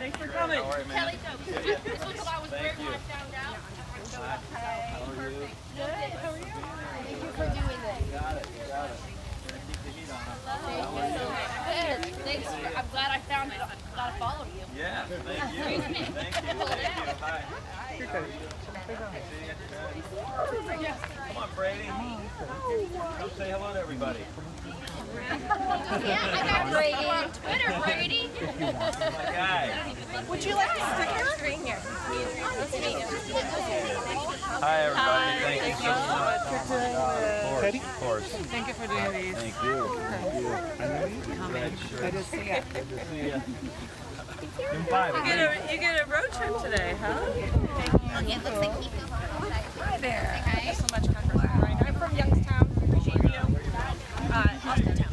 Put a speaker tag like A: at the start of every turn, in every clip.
A: Thanks for coming.
B: How are you, man?
C: Kelly Joe. This was what I was wearing when I found out.
B: Hi. How are you?
C: Good. How are you? Thank you for doing this.
B: You got it. You got it. Keep the heat on.
C: Thank you so much. Good. Thanks. I'm glad I found it. I'm glad I followed you.
B: Yeah, thank you. Thank you. Thank you. Hi. How are you? Come on, Brady. Come say hello to everybody.
C: Yeah, I got Brady on Twitter, Brady.
B: My guy.
C: Would you like a sticker? Screen here.
B: Hi, everybody. Thank you so much.
A: Teddy?
B: Of course.
A: Thank you for doing these.
B: Thank you. Thank you. Red shirt.
A: Good to see you.
B: Good to see you. Give him five.
A: You get a road trip today, huh?
C: It looks like he feels
A: Hi there. Thank you so much, Congressman. I'm from Youngstown. Appreciate you. Austintown.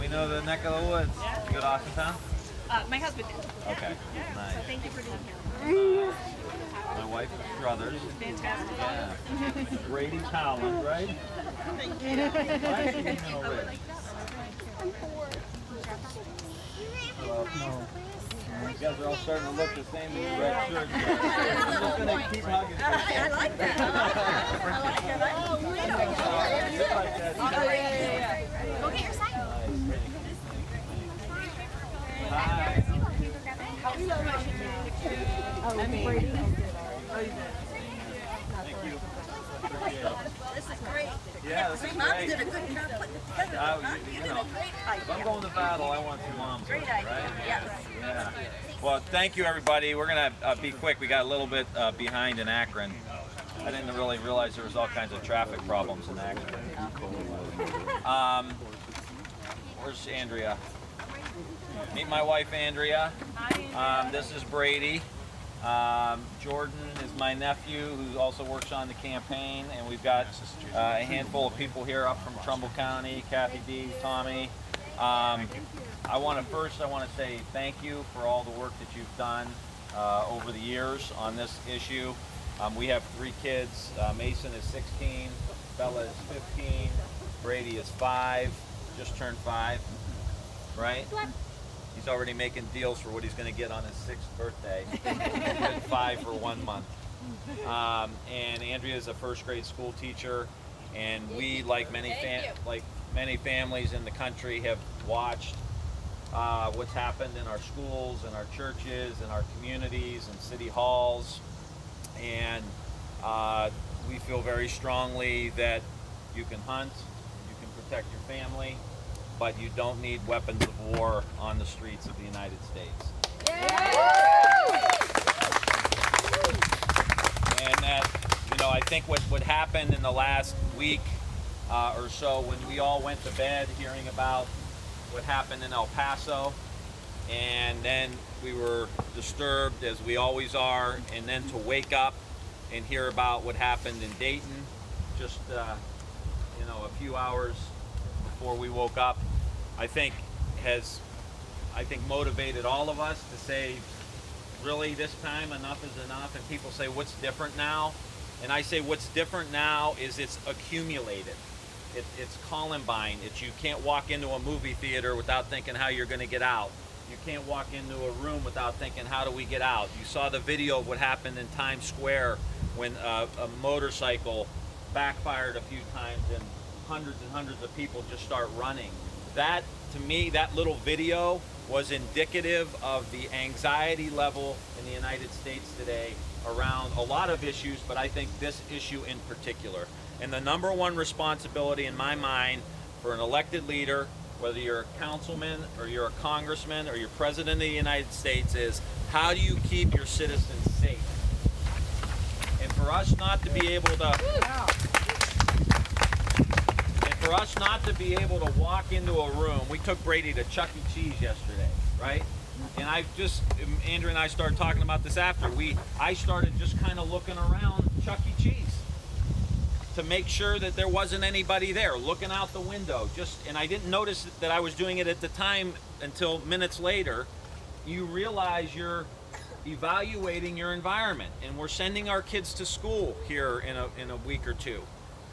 B: We know the neck of the woods. You go to Austintown?
A: My husband did.
B: Okay. Nice.
A: Thank you for being here.
B: My wife's brothers.
A: Fantastic.
B: Yeah. Brady Howland, right? Thank you. Why is she being all red? You guys are all starting to look the same with the red shirts. I'm just going to keep hugging.
A: I like that. I like it.
B: You like that.
C: Go get your sign.
B: Hi. Thank you. Appreciate it.
D: This is great.
B: Yeah, this is
D: Three moms
B: great.
D: did a good job putting it together.
B: You know, if I'm going to battle, I want two moms. Great
D: idea.
B: Right?
D: Yes.
B: Yeah. Well, thank you, everybody. We're going to be quick. We got a little bit behind in Akron. I didn't really realize there was all kinds of traffic problems in Akron. Where's Andrea? Meet my wife, Andrea. This is Brady. Jordan is my nephew who also works on the campaign, and we've got a handful of people here up from Trumbull County, Kathy D, Tommy. I want to say thank you for all the work that you've done over the years on this issue. We have 3 kids. Mason is 16, Bella is 15, Brady is 5, just turned 5, right? He's already making deals for what he's going to get on his 6th birthday. He did 5 for 1 month. And Andrea is a first grade school teacher, and we, like many families in the country, have watched what's happened in our schools and our churches and our communities and city halls. And we feel very strongly that you can hunt, you can protect your family, but you don't need weapons of war on the streets of the United States. And that, I think what happened in the last week or so, when we all went to bed hearing about what happened in El Paso, and then we were disturbed, as we always are, and then to wake up and hear about what happened in Dayton just a few hours before we woke up, I think motivated all of us to say, really, this time enough is enough. And people say, what's different now? And I say, what's different now is it's accumulated. It's Columbine. You can't walk into a movie theater without thinking how you're going to get out. You can't walk into a room without thinking, how do we get out? You saw the video of what happened in Times Square when a motorcycle backfired a few times and hundreds of people just start running. That, to me, that little video was indicative of the anxiety level in the United States today around a lot of issues, but I think this issue in particular. And the number one responsibility in my mind for an elected leader, whether you're a councilman or you're a congressman or you're president of the United States, is how do you keep your citizens safe? And for us not to be able to walk into a room, we took Brady to Chuck E. Cheese yesterday, right? And Andrew and I started talking about this after. I started just kind of looking around Chuck E. Cheese to make sure that there wasn't anybody there, looking out the window. And I didn't notice that I was doing it at the time until minutes later. You realize you're evaluating your environment, and we're sending our kids to school here in a week or two.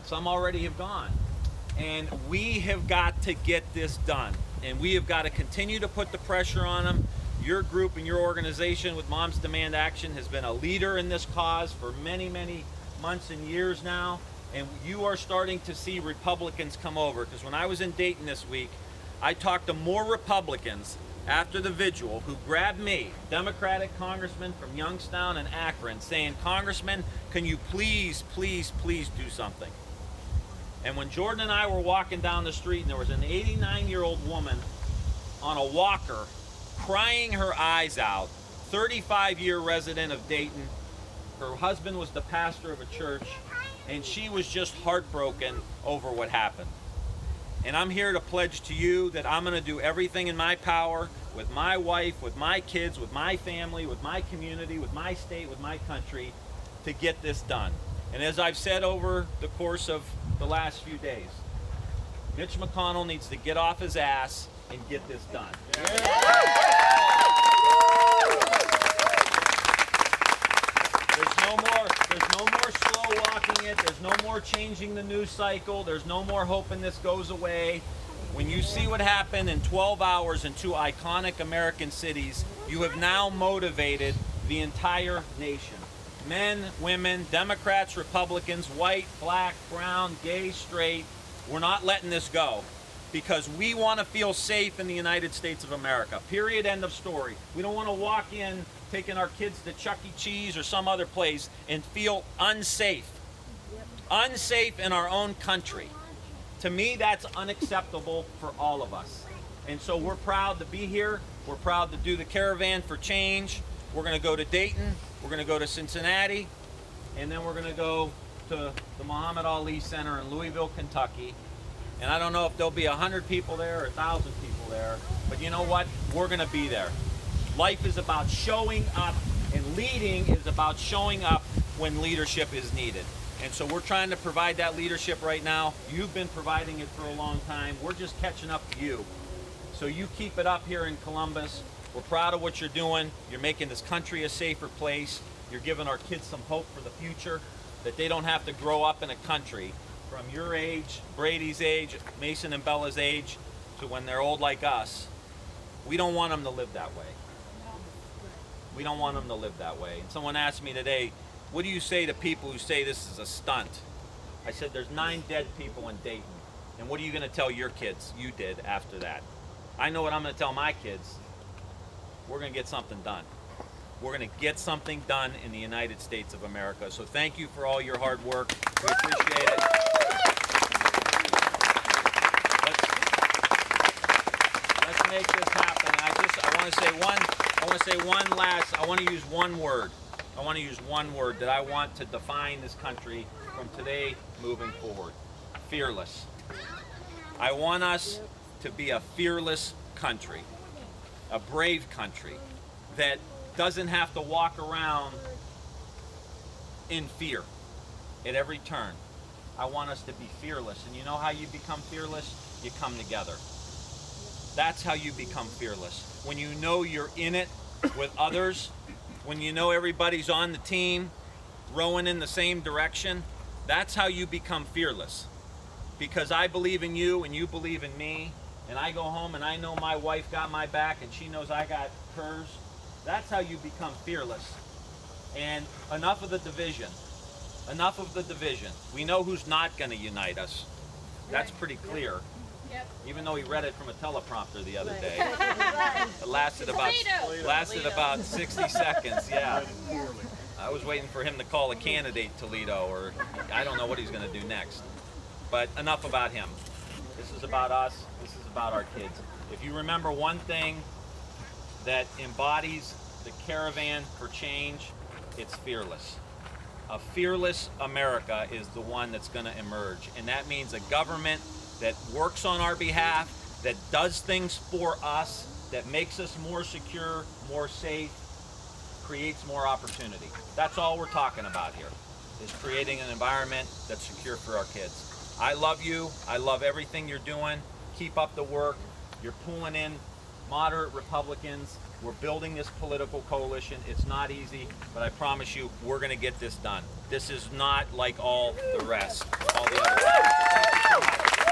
B: Some already have gone. And we have got to get this done. And we have got to continue to put the pressure on them. Your group and your organization with Moms Demand Action has been a leader in this cause for many, many months and years now. And you are starting to see Republicans come over. Because when I was in Dayton this week, I talked to more Republicans after the vigil who grabbed me, Democratic congressmen from Youngstown and Akron, saying, Congressman, can you please, please, please do something? And when Jordan and I were walking down the street and there was an 89-year-old woman on a walker crying her eyes out, 35-year resident of Dayton, her husband was the pastor of a church, and she was just heartbroken over what happened. And I'm here to pledge to you that I'm going to do everything in my power with my wife, with my kids, with my family, with my community, with my state, with my country to get this done. And as I've said over the course of the last few days, Mitch McConnell needs to get off his ass and get this done. There's no more slow walking it. There's no more changing the news cycle. There's no more hoping this goes away. When you see what happened in 12 hours in two iconic American cities, you have now motivated the entire nation. Men, women, Democrats, Republicans, white, black, brown, gay, straight. We're not letting this go because we want to feel safe in the United States of America. Period. End of story. We don't want to walk in taking our kids to Chuck E. Cheese or some other place and feel unsafe. Unsafe in our own country. To me, that's unacceptable for all of us. And so we're proud to be here. We're proud to do the Caravan for Change. We're going to go to Dayton. We're going to go to Cincinnati. And then we're going to go to the Muhammad Ali Center in Louisville, Kentucky. And I don't know if there'll be 100 people there or 1,000 people there. But you know what? We're going to be there. Life is about showing up, and leading is about showing up when leadership is needed. And so we're trying to provide that leadership right now. You've been providing it for a long time. We're just catching up to you. So you keep it up here in Columbus. We're proud of what you're doing. You're making this country a safer place. You're giving our kids some hope for the future, that they don't have to grow up in a country from your age, Brady's age, Mason and Bella's age, to when they're old like us. We don't want them to live that way. We don't want them to live that way. And someone asked me today, what do you say to people who say this is a stunt? I said, there's 9 dead people in Dayton. And what are you going to tell your kids you did after that? I know what I'm going to tell my kids. We're going to get something done. We're going to get something done in the United States of America. So thank you for all your hard work. We appreciate it. Let's make this happen. I want to use one word. I want to use one word that I want to define this country from today moving forward. Fearless. I want us to be a fearless country, a brave country that doesn't have to walk around in fear at every turn. I want us to be fearless. And you know how you become fearless? You come together. That's how you become fearless. When you know you're in it with others, when you know everybody's on the team, rowing in the same direction, that's how you become fearless. Because I believe in you and you believe in me, and I go home and I know my wife got my back and she knows I got hers. That's how you become fearless. And enough of the division. Enough of the division. We know who's not going to unite us. That's pretty clear.
C: Yep.
B: Even though he read it from a teleprompter the other day. It lasted about 60 seconds, yeah. I was waiting for him to call a candidate Toledo, or I don't know what he's going to do next. But enough about him. This is about us. This is about our kids. If you remember one thing that embodies the Caravan for Change, it's fearless. A fearless America is the one that's going to emerge. And that means a government that works on our behalf, that does things for us, that makes us more secure, more safe, creates more opportunity. That's all we're talking about here, is creating an environment that's secure for our kids. I love you. I love everything you're doing. Keep up the work. You're pulling in moderate Republicans. We're building this political coalition. It's not easy, but I promise you, we're going to get this done. This is not like all the rest, all the other.